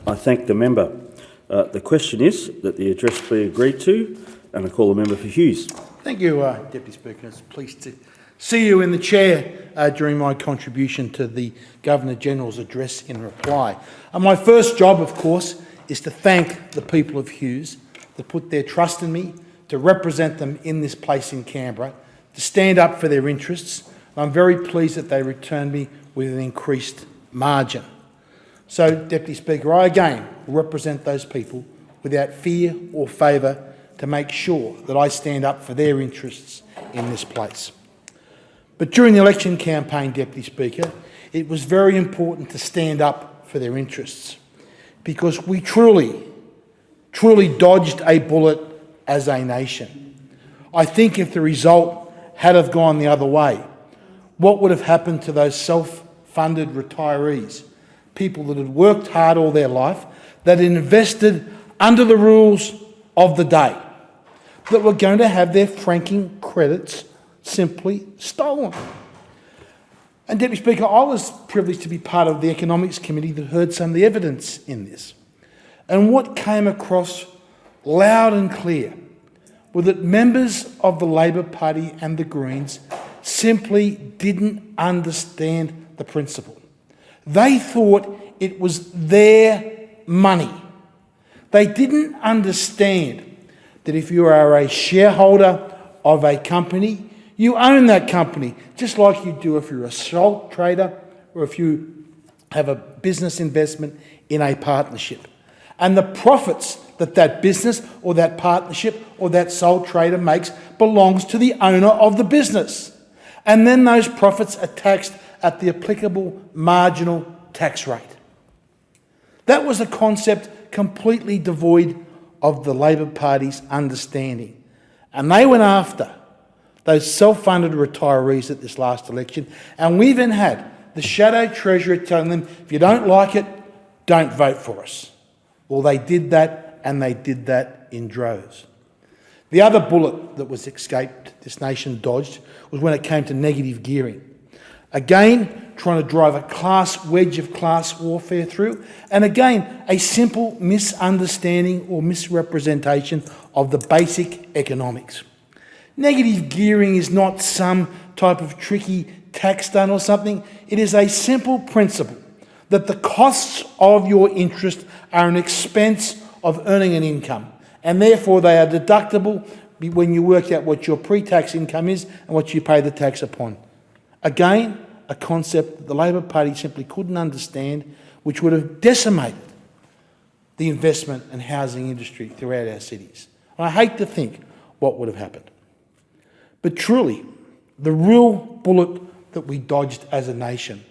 I thank the member. The question is that the address be agreed to, and I call the member for Hughes. Thank you, Deputy Speaker. It's pleased to see you in the chair during my contribution to the Governor-General's address in reply. And my first job, of course, is to thank the people of Hughes that put their trust in me to represent them in this place in Canberra, to stand up for their interests. And I'm very pleased that they returned me with an increased margin. So, Deputy Speaker, I again will represent those people without fear or favour to make sure that I stand up for their interests in this place. But during the election campaign, Deputy Speaker, it was very important to stand up for their interests because we truly dodged a bullet as a nation. I think if the result had have gone the other way, what would have happened to those self-funded retirees, people that had worked hard all their life, that invested under the rules of the day, that were going to have their franking credits simply stolen? And Deputy Speaker, I was privileged to be part of the Economics Committee that heard some of the evidence in this. And what came across loud and clear were that members of the Labor Party and the Greens simply didn't understand the principle. They thought it was their money. They didn't understand that if you are a shareholder of a company, you own that company, just like you do if you're a sole trader or if you have a business investment in a partnership. And the profits that that business or that partnership or that sole trader makes belongs to the owner of the business. And then those profits are taxed at the applicable marginal tax rate. That was a concept completely devoid of the Labor Party's understanding. And they went after those self-funded retirees at this last election, and we even had the shadow treasurer telling them, if you don't like it, don't vote for us. Well, they did that, and they did that in droves. The other bullet that was escaped, this nation dodged, was when it came to negative gearing. Again, trying to drive a wedge of class warfare through, and again, a simple misunderstanding or misrepresentation of the basic economics. Negative gearing is not some type of tricky tax stunt or something. It is a simple principle that the costs of your interest are an expense of earning an income, and therefore they are deductible when you work out what your pre-tax income is and what you pay the tax upon. Again, a concept that the Labor Party simply couldn't understand, which would have decimated the investment and housing industry throughout our cities. And I hate to think what would have happened. But truly, the real bullet that we dodged as a nation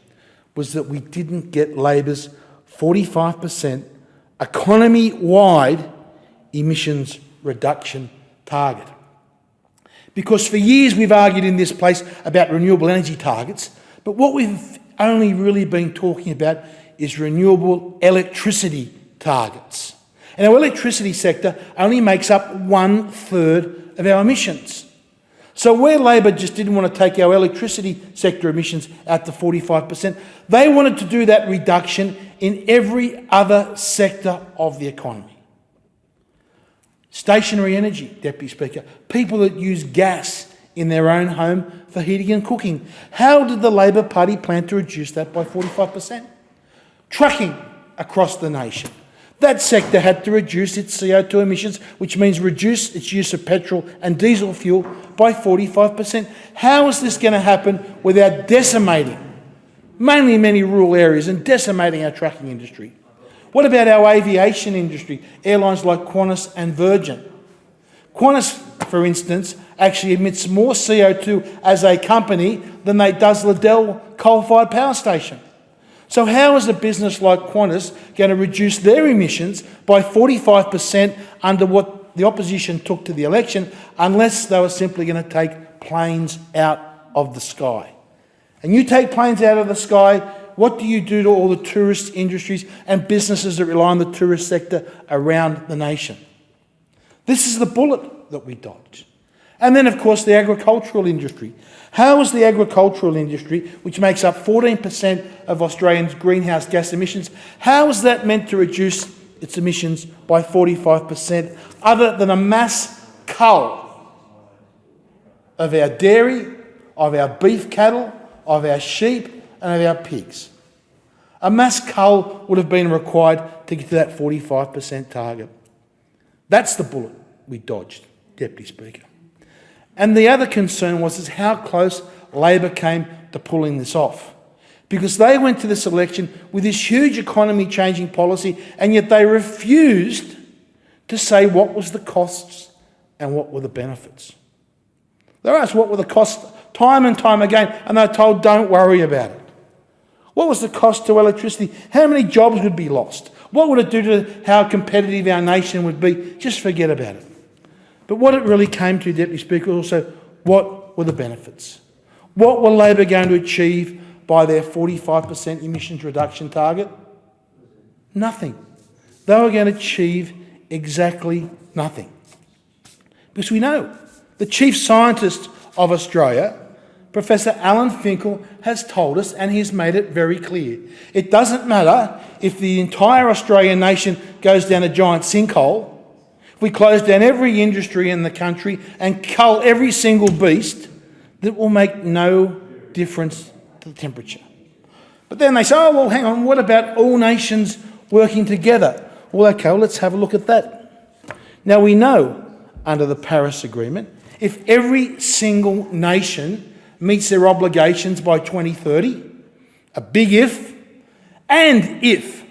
was that we didn't get Labor's 45% economy-wide emissions reduction target. Because for years we've argued in this place about renewable energy targets, but what we've only really been talking about is renewable electricity targets. And our electricity sector only makes up 1/3 of our emissions. So where Labor just didn't want to take our electricity sector emissions out to 45%, they wanted to do that reduction in every other sector of the economy. Stationary energy, Deputy Speaker, people that use gas in their own home for heating and cooking. How did the Labor Party plan to reduce that by 45%? Trucking across the nation. That sector had to reduce its CO2 emissions, which means reduce its use of petrol and diesel fuel by 45%. How is this going to happen without decimating mainly many rural areas and decimating our trucking industry? What about our aviation industry, airlines like Qantas and Virgin? Qantas, for instance, actually emits more CO2 as a company than does Liddell coal-fired power station. So how is a business like Qantas going to reduce their emissions by 45% under what the opposition took to the election unless they were simply going to take planes out of the sky? And you take planes out of the sky, what do you do to all the tourist industries and businesses that rely on the tourist sector around the nation? This is the bullet that we dodged. And then, of course, the agricultural industry. How is the agricultural industry, which makes up 14% of Australians' greenhouse gas emissions, how is that meant to reduce its emissions by 45%, other than a mass cull of our dairy, of our beef cattle, of our sheep and of our pigs? A mass cull would have been required to get to that 45% target. That's the bullet we dodged, Deputy Speaker. And the other concern was how close Labor came to pulling this off. Because they went to this election with this huge economy-changing policy, and yet they refused to say what was the costs and what were the benefits. They were asked what were the costs time and time again, and they were told, don't worry about it. What was the cost to electricity? How many jobs would be lost? What would it do to how competitive our nation would be? Just forget about it. But what it really came to, Deputy Speaker, was also what were the benefits? What were Labor going to achieve by their 45% emissions reduction target? Nothing. They were going to achieve exactly nothing. Because we know the chief scientist of Australia, Professor Alan Finkel, has told us, and he's made it very clear, it doesn't matter if the entire Australian nation goes down a giant sinkhole, if we close down every industry in the country and cull every single beast, that will make no difference to the temperature. But then they say, oh, well, hang on, what about all nations working together? Well, okay, well, let's have a look at that. Now, we know under the Paris Agreement, if every single nation meets their obligations by 2030, a big if, and if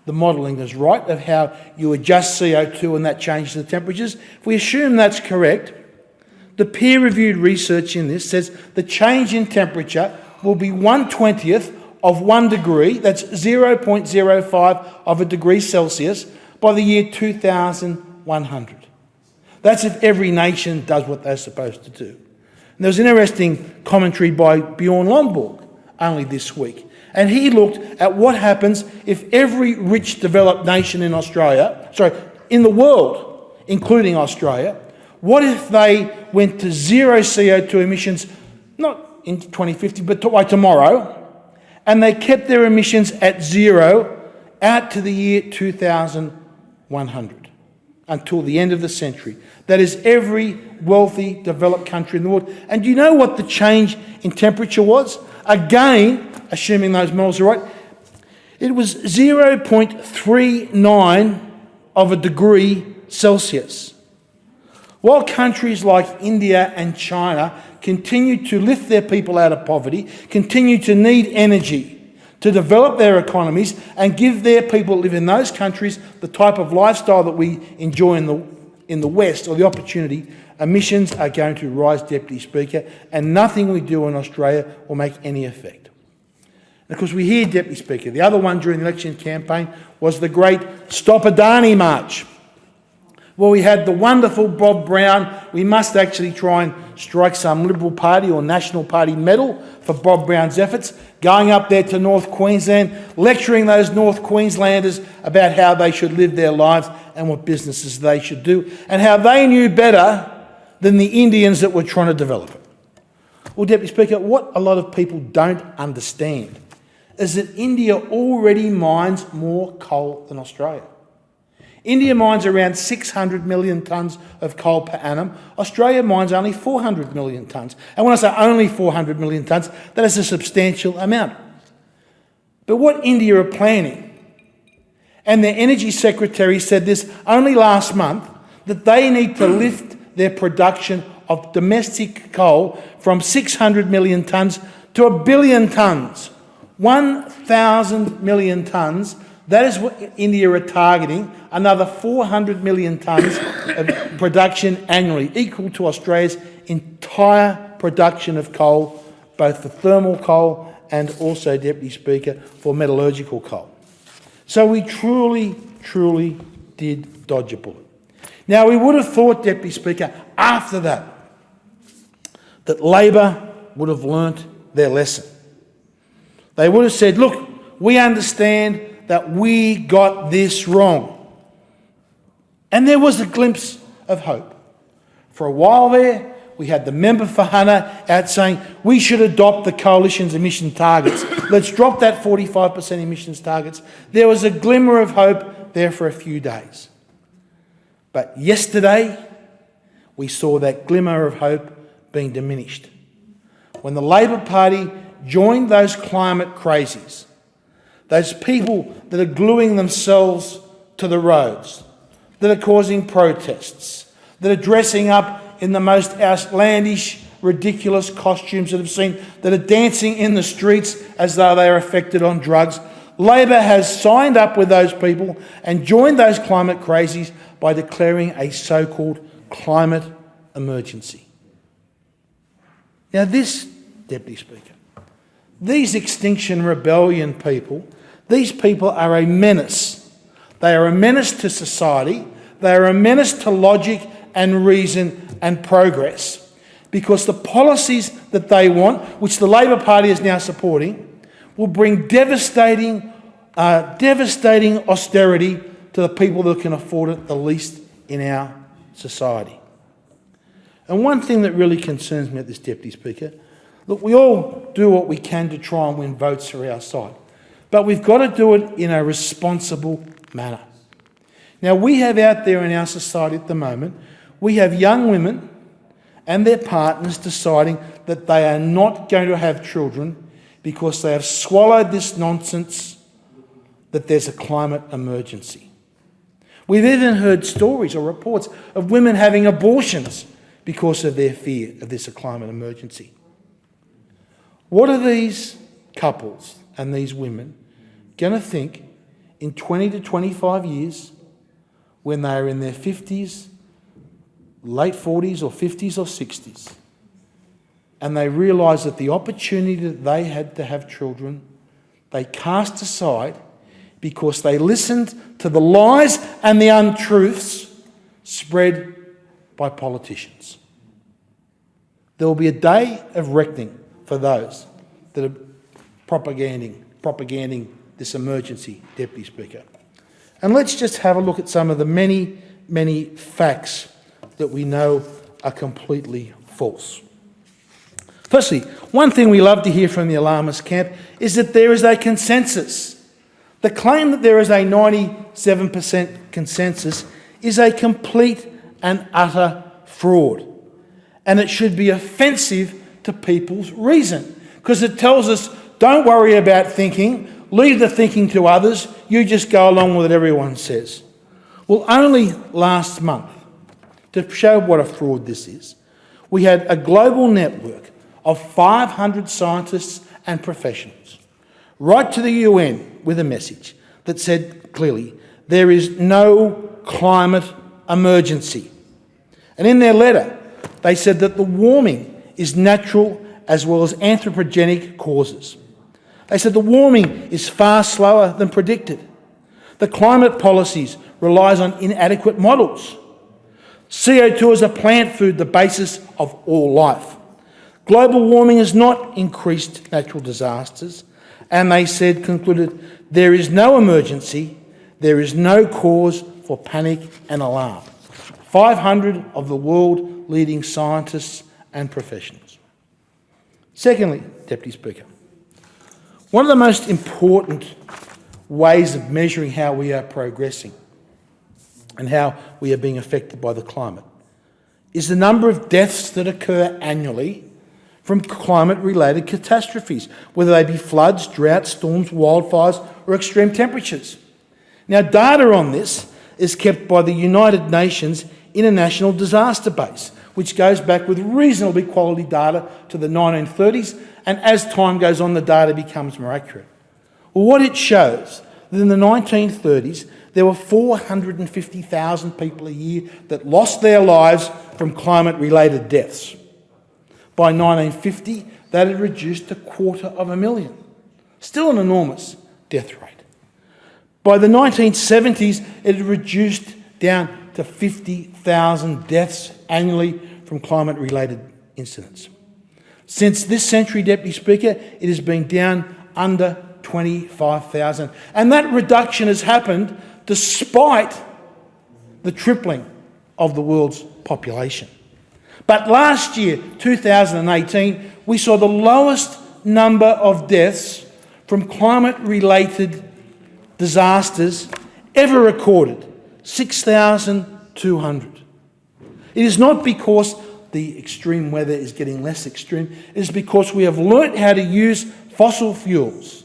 the modelling is right of how you adjust CO2 and that changes the temperatures, if we assume that's correct, the peer-reviewed research in this says the change in temperature will be 1/20th of 1 degree, that's 0.05 of a degree Celsius, by the year 2100. That's if every nation does what they're supposed to do. And there was an interesting commentary by Bjorn Lomborg only this week. And he looked at what happens if every rich developed nation in in the world, including Australia, what if they went to zero CO2 emissions, not in 2050, but by tomorrow, and they kept their emissions at zero out to the year 2100, until the end of the century. That is every wealthy, developed country in the world. And do you know what the change in temperature was? Again, assuming those models are right, it was 0.39 of a degree Celsius. While countries like India and China continue to lift their people out of poverty, continue to need energy to develop their economies and give their people that live in those countries the type of lifestyle that we enjoy in the West, or the opportunity, emissions are going to rise, Deputy Speaker, and nothing we do in Australia will make any effect. And of course, we hear, Deputy Speaker, the other one during the election campaign was the great Stop Adani March, where we had the wonderful Bob Brown. We must actually try and strike some Liberal Party or National Party medal for Bob Brown's efforts, going up there to North Queensland, lecturing those North Queenslanders about how they should live their lives and what businesses they should do, and how they knew better than the Indians that were trying to develop it. Well, Deputy Speaker, what a lot of people don't understand is that India already mines more coal than Australia. India mines around 600 million tonnes of coal per annum. Australia mines only 400 million tonnes. And when I say only 400 million tonnes, that is a substantial amount. But what India are planning, and their energy secretary said this only last month, that they need to lift their production of domestic coal from 600 million tonnes to 1 billion tonnes. 1,000 million tonnes. That is what India are targeting, another 400 million tonnes of production annually, equal to Australia's entire production of coal, both for thermal coal and also, Deputy Speaker, for metallurgical coal. So we truly, truly did dodge a bullet. Now, we would have thought, Deputy Speaker, after that Labor would have learnt their lesson. They would have said, look, we understand that we got this wrong. And there was a glimpse of hope. For a while there, We had the member for Hunter out saying we should adopt the coalition's emission targets. Let's drop that 45% emissions targets. There was a glimmer of hope there for a few days. But yesterday, we saw that glimmer of hope being diminished when the Labor Party joined those climate crazies, those people that are gluing themselves to the roads, that are causing protests, that are dressing up in the most outlandish, ridiculous costumes that have seen, that are dancing in the streets as though they are affected on drugs. Labor has signed up with those people and joined those climate crazies by declaring a so-called climate emergency. Now this, Deputy Speaker, these Extinction Rebellion people, these people are a menace. They are a menace to society. They are a menace to logic and reason and progress, because the policies that they want, which the Labor Party is now supporting, will bring devastating austerity to the people that can afford it the least in our society. And one thing that really concerns me at this, Deputy Speaker, look, we all do what we can to try and win votes for our side, but we've got to do it in a responsible manner. Now, we have out there in our society at the moment, we have young women and their partners deciding that they are not going to have children because they have swallowed this nonsense that there's a climate emergency. We've even heard stories or reports of women having abortions because of their fear of this climate emergency. What are these couples and these women going to think in 20 to 25 years when they are in their 50s, late 40s or 50s or 60s, and they realise that the opportunity that they had to have children, they cast aside because they listened to the lies and the untruths spread by politicians? There will be a day of reckoning for those that are propaganding this emergency, Deputy Speaker. And let's just have a look at some of the many, many facts that we know are completely false. Firstly, one thing we love to hear from the alarmist camp is that there is a consensus. The claim that there is a 97% consensus is a complete and utter fraud. And it should be offensive to people's reason, because it tells us, don't worry about thinking, leave the thinking to others, you just go along with what everyone says. Well, only last month, to show what a fraud this is, we had a global network of 500 scientists and professionals write to the UN with a message that said clearly, there is no climate emergency. And in their letter, they said that the warming is natural as well as anthropogenic causes. They said the warming is far slower than predicted. The climate policies relies on inadequate models. CO2 is a plant food, the basis of all life. Global warming has not increased natural disasters. And they said, concluded, there is no emergency, there is no cause for panic and alarm. 500 of the world leading scientists and professionals. Secondly, Deputy Speaker, one of the most important ways of measuring how we are progressing and how we are being affected by the climate is the number of deaths that occur annually from climate-related catastrophes, whether they be floods, droughts, storms, wildfires, or extreme temperatures. Now, data on this is kept by the United Nations International Disaster Base, which goes back with reasonably quality data to the 1930s, and as time goes on, the data becomes more accurate. Well, what it shows, that in the 1930s, there were 450,000 people a year that lost their lives from climate-related deaths. By 1950, that had reduced to 250,000. Still an enormous death rate. By the 1970s, it had reduced down to 50,000 deaths annually from climate-related incidents. Since this century, Deputy Speaker, it has been down under 25,000. And that reduction has happened despite the tripling of the world's population. But last year, 2018, we saw the lowest number of deaths from climate-related disasters ever recorded, 6,200. It is not because the extreme weather is getting less extreme, it is because we have learnt how to use fossil fuels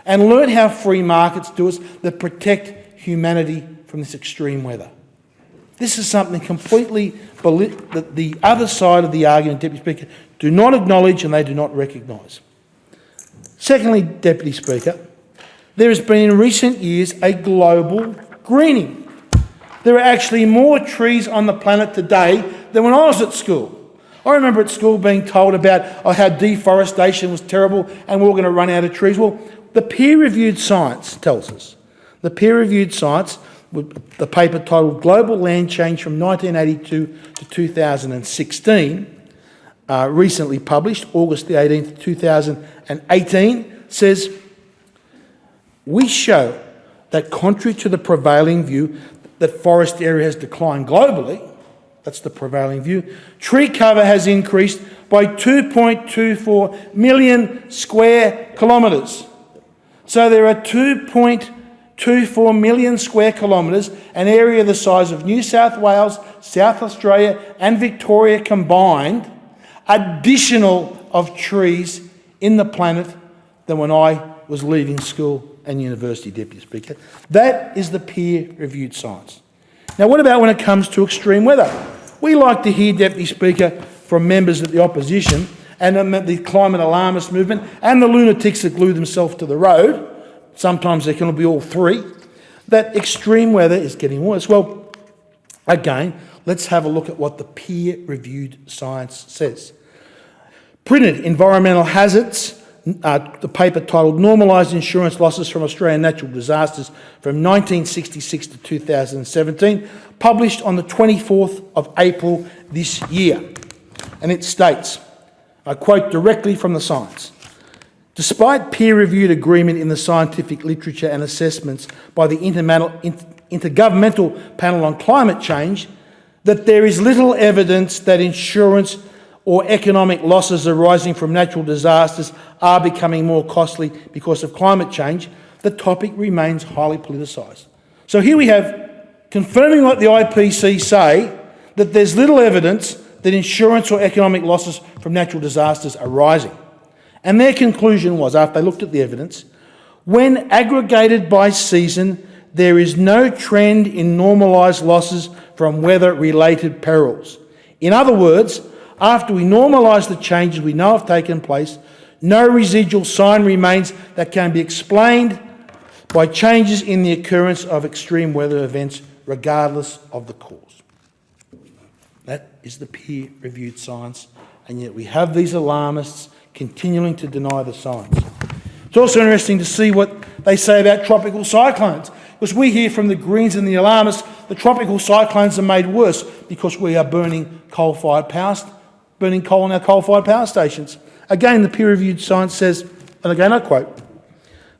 and learnt how free markets do us that protect humanity from this extreme weather. This is something completely that the other side of the argument, Deputy Speaker, do not acknowledge and they do not recognise. Secondly, Deputy Speaker, there has been in recent years a global greening. There are actually more trees on the planet today than when I was at school. I remember at school being told about how deforestation was terrible and we were going to run out of trees. Well, the peer-reviewed science tells us. The peer-reviewed science, with the paper titled Global Land Change from 1982 to 2016, recently published, August the 18th, 2018, says, we show that contrary to the prevailing view that forest area has declined globally, that's the prevailing view, tree cover has increased by 2.24 million square kilometres. So there are 2.24 million square kilometres, an area the size of New South Wales, South Australia and Victoria combined, additional of trees in the planet than when I was leaving school and university, Deputy Speaker. That is the peer-reviewed science. Now, what about when it comes to extreme weather? We like to hear, Deputy Speaker, from members of the opposition and the climate alarmist movement and the lunatics that glue themselves to the road, sometimes there can be all three, that extreme weather is getting worse. Well, again, let's have a look at what the peer-reviewed science says. Printed Environmental Hazards, the paper titled Normalised Insurance Losses from Australian Natural Disasters from 1966 to 2017, published on the 24th of April this year. And it states, I quote directly from the science, despite peer-reviewed agreement in the scientific literature and assessments by the Intergovernmental Panel on Climate Change, that there is little evidence that insurance or economic losses arising from natural disasters are becoming more costly because of climate change, the topic remains highly politicised. So here we have, confirming what the IPC say, that there's little evidence that insurance or economic losses from natural disasters are rising. And their conclusion was, after they looked at the evidence, when aggregated by season, there is no trend in normalised losses from weather-related perils. In other words, after we normalise the changes we know have taken place, no residual sign remains that can be explained by changes in the occurrence of extreme weather events, regardless of the cause. That is the peer-reviewed science, and yet we have these alarmists continuing to deny the science. It's also interesting to see what they say about tropical cyclones, because we hear from the Greens and the alarmists the tropical cyclones are made worse because we are burning coal in our coal-fired power stations. Again, the peer-reviewed science says, and again I quote,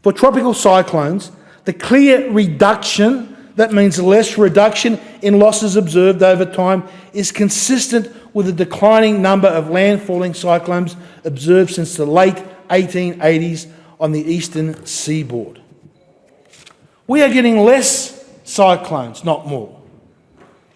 for tropical cyclones, the clear reduction, that means less reduction in losses observed over time, is consistent with the declining number of landfalling cyclones observed since the late 1880s on the eastern seaboard. We are getting less cyclones, not more.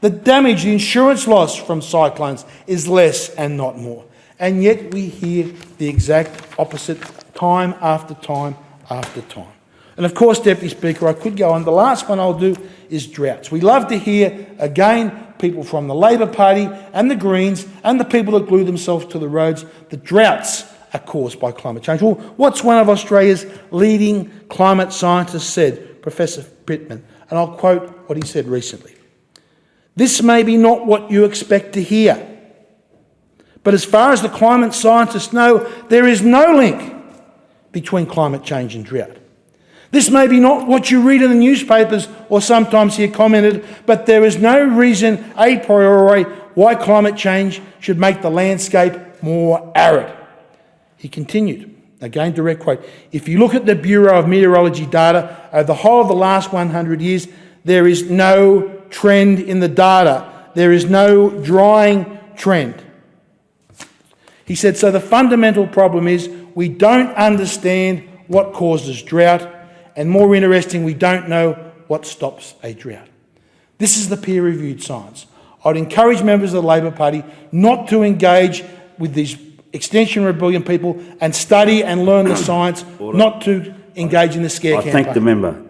The damage, the insurance loss from cyclones is less and not more. And yet we hear the exact opposite time after time after time. And of course, Deputy Speaker, I could go on. The last one I'll do is droughts. We love to hear, again, people from the Labor Party and the Greens and the people that glue themselves to the roads, that droughts are caused by climate change. Well, what's one of Australia's leading climate scientists said, Professor Pittman? And I'll quote what he said recently. This may be not what you expect to hear, but as far as the climate scientists know, there is no link between climate change and drought. This may be not what you read in the newspapers or sometimes hear commented, but there is no reason a priori why climate change should make the landscape more arid. He continued, again direct quote, if you look at the Bureau of Meteorology data over the whole of the last 100 years, there is no trend in the data. There is no drying trend. He said, so the fundamental problem is we don't understand what causes drought, and more interesting, we don't know what stops a drought. This is the peer-reviewed science. I'd encourage members of the Labor Party not to engage with these Extinction Rebellion people and study and learn the science, not to engage in the scare campaign. I thank the member.